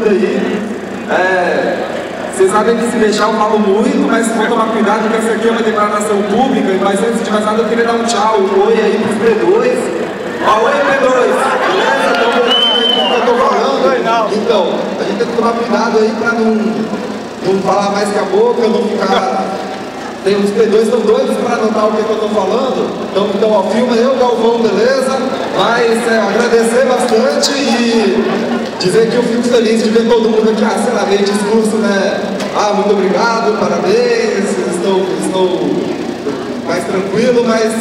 dúvida aí. Vocês sabem que se deixar eu falo muito, mas vou tomar cuidado porque isso aqui é uma declaração pública. Mas antes de mais nada eu queria dar um tchau, um oi aí pros P2. Oi P2, beleza? Então vou aí com o que eu tô falando. Então, a gente tem que tomar cuidado aí pra não falar mais que a boca, não ficar... Tem os P2 estão doidos para anotar o que eu tô falando. Então ó, filma eu, Galvão, beleza? Mas agradecer bastante e dizer que eu fico feliz de ver todo mundo aqui, sei lá, meio discurso, né? Muito obrigado, parabéns, estou mais tranquilo, mas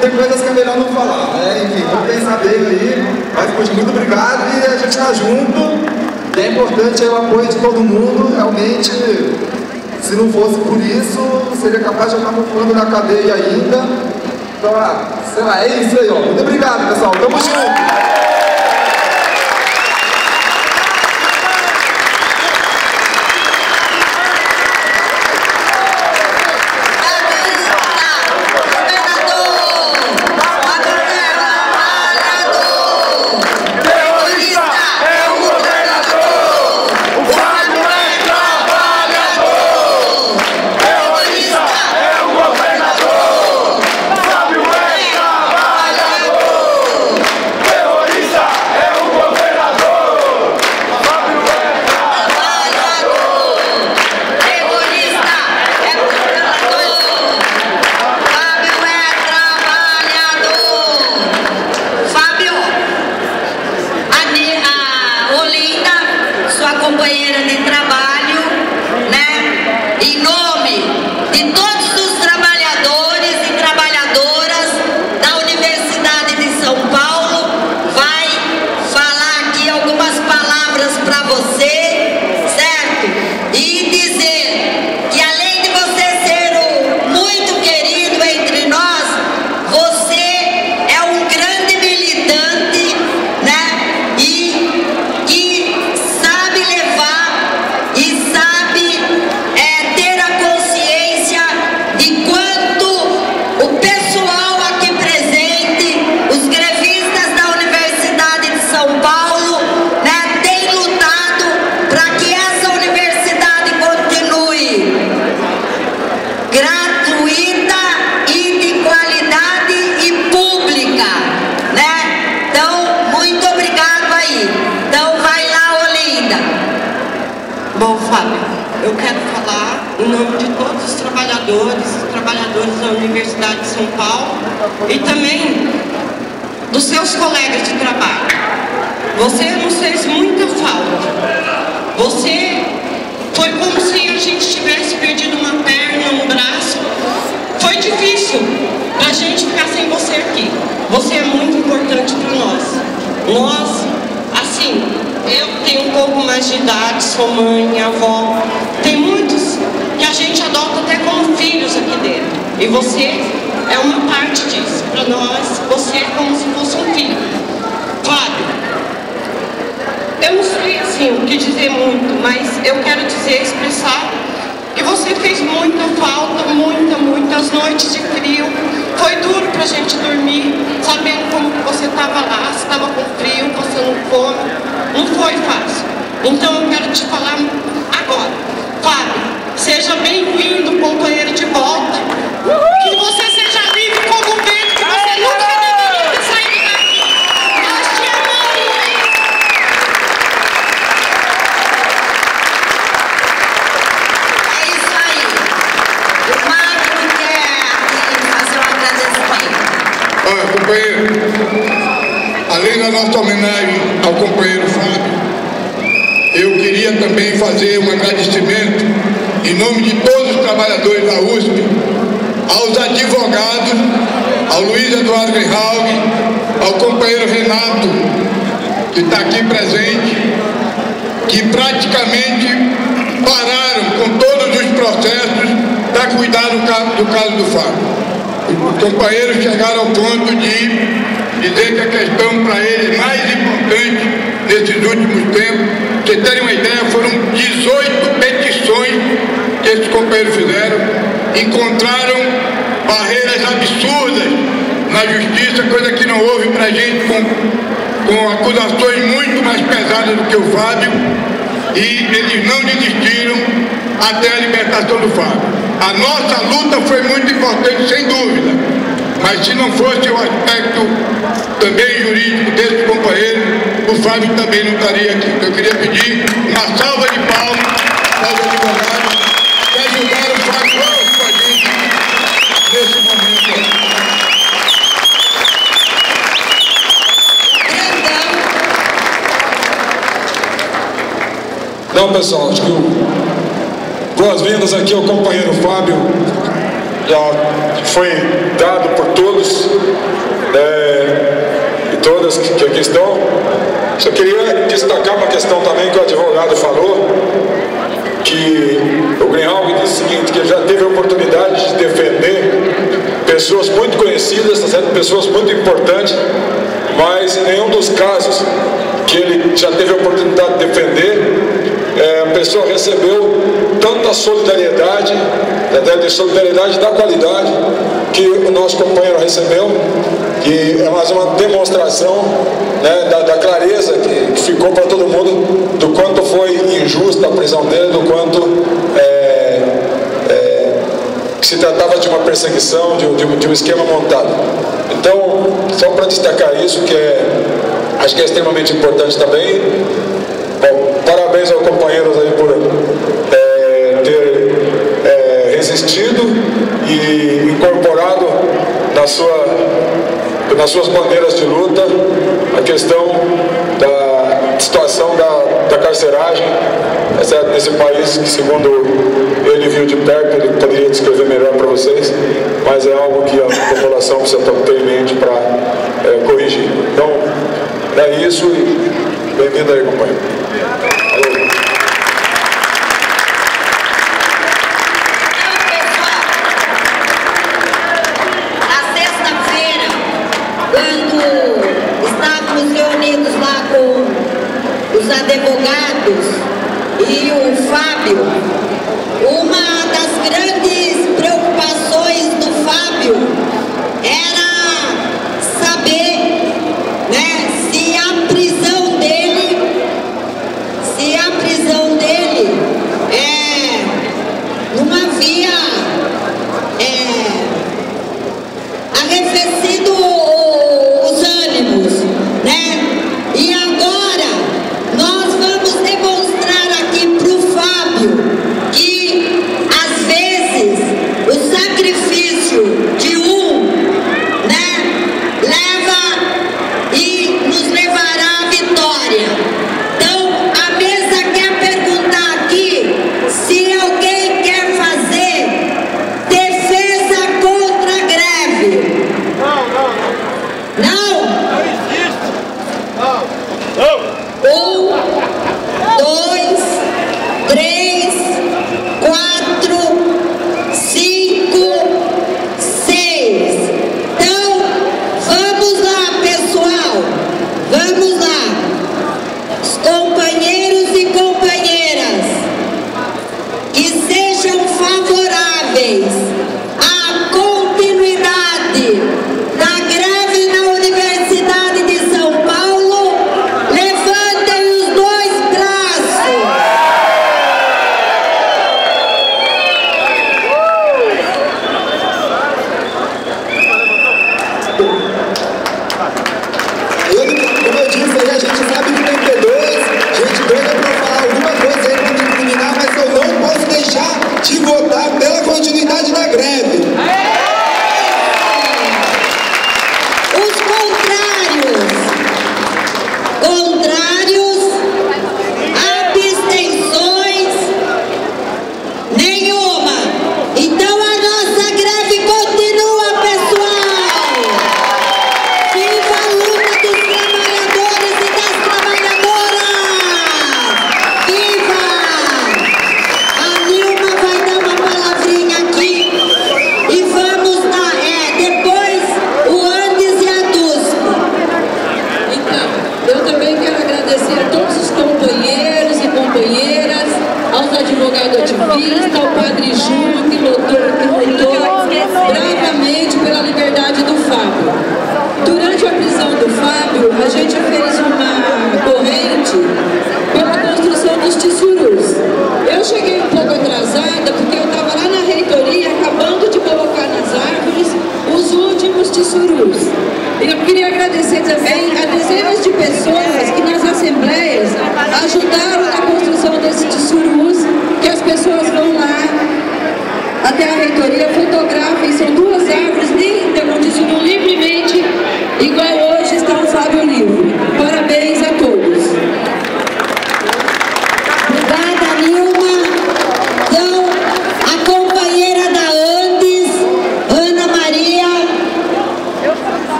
tem coisas que é melhor não falar, né? Enfim, vamos pensar bem aí, mas poxa, muito obrigado e a gente tá junto. E é importante aí o apoio de todo mundo, realmente. Se não fosse por isso, seria capaz de estar mofando na cadeia ainda. Então, sei lá, é isso aí, ó. Muito obrigado, pessoal. Tamo junto! Companheira de trabalho, né? Em nome de todos os trabalhadores e trabalhadoras da Universidade de São Paulo, vai falar aqui algumas palavras para você, certo? E dizer que além de você ser muito querido entre nós, você é um grande militante, né? E que sabe levar e sabe ter a consciência de quanto o pessoal aqui presente, os grevistas da Universidade de São Paulo, né, tem lutado para que essa universidade continue gratuita e de qualidade e pública, né? Então, muito obrigado aí. Então, vai lá, Olinda. Bom, Fábio, eu quero falar em nome de todos os trabalhadores da Universidade de São Paulo e também dos seus colegas de trabalho. Você nos fez muita falta. Você foi como se a gente tivesse perdido uma perna, um braço. Foi difícil pra gente ficar sem você aqui. Você é muito importante para nós. Nós, assim, eu tenho um pouco mais de idade, sou mãe, avó. Tem muitos que a gente adota até como filhos aqui dentro. E você é uma parte disso. Para nós, você é como se fosse um filho. Fábio, eu não sei assim o que dizer muito, mas eu quero dizer, expressar que você fez muita falta, muitas noites de frio. Foi duro pra gente dormir, sabendo como você estava lá, se estava com frio, passando fome. Não foi fácil. Então eu quero te falar agora. Fábio, seja bem-vindo, companheiro, de volta. Que você seja livre como o vento, que você nunca deveria ter saído daqui. Nós te amamos. É isso aí. O Magno quer aqui fazer um agradecimento. Olha, companheiro, além da nossa homenagem ao companheiro Fábio, eu queria também fazer um agradecimento em nome de todos os trabalhadores da USP, aos advogados, ao Luiz Eduardo Greenhalgh, ao companheiro Renato, que está aqui presente, que praticamente pararam com todos os processos para cuidar do caso do Fábio. Os companheiros chegaram ao ponto de dizer que a questão para eles mais importante nesses últimos tempos, para vocês terem uma ideia, foram 18 petições que esses companheiros fizeram, encontraram barreiras absurdas na justiça, coisa que não houve para a gente com acusações muito mais pesadas do que o Fábio. e eles não desistiram até a libertação do Fábio. A nossa luta foi muito importante, sem dúvida, mas se não fosse o aspecto também jurídico desse companheiro, o Fábio também não estaria aqui. Então eu queria pedir uma salva de palmas aos advogados que ajudaram o Fábio com a gente nesse momento. Não, pessoal, acho que boas-vindas aqui ao companheiro Fábio. Já foi dado por todos e todas que aqui estão. Só queria destacar uma questão também que o advogado falou, que o Greenhalgh disse o seguinte, que ele já teve a oportunidade de defender pessoas muito conhecidas, pessoas muito importantes, mas em nenhum dos casos que ele já teve a oportunidade de defender, a pessoa recebeu tanta solidariedade, de solidariedade da qualidade que o nosso companheiro recebeu, que é mais uma demonstração, né, da clareza que ficou para todo mundo do quanto foi injusta a prisão dele, do quanto que se tratava de uma perseguição, de um esquema montado. Então, só para destacar isso, que acho que é extremamente importante também. Bom, parabéns aos companheiros aí por ter resistido e incorporado nas suas bandeiras de luta a questão da situação da carceragem nesse país, que segundo ele viu de perto, ele poderia descrever melhor para vocês, mas é algo que a população precisa ter em mente para corrigir. Então, é isso e bem-vindo aí, companheiro. Advogados e o Fábio, uma das grandes preocupações do Fábio era saber, né, se a prisão dele não havia arrefecido os ânimos, né? E agora nós vamos demonstrar aqui para o Fábio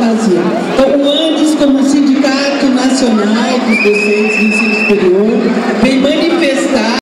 fantasia. Então, o ANDES, como Sindicato Nacional dos Docentes de Ensino Superior, vem manifestar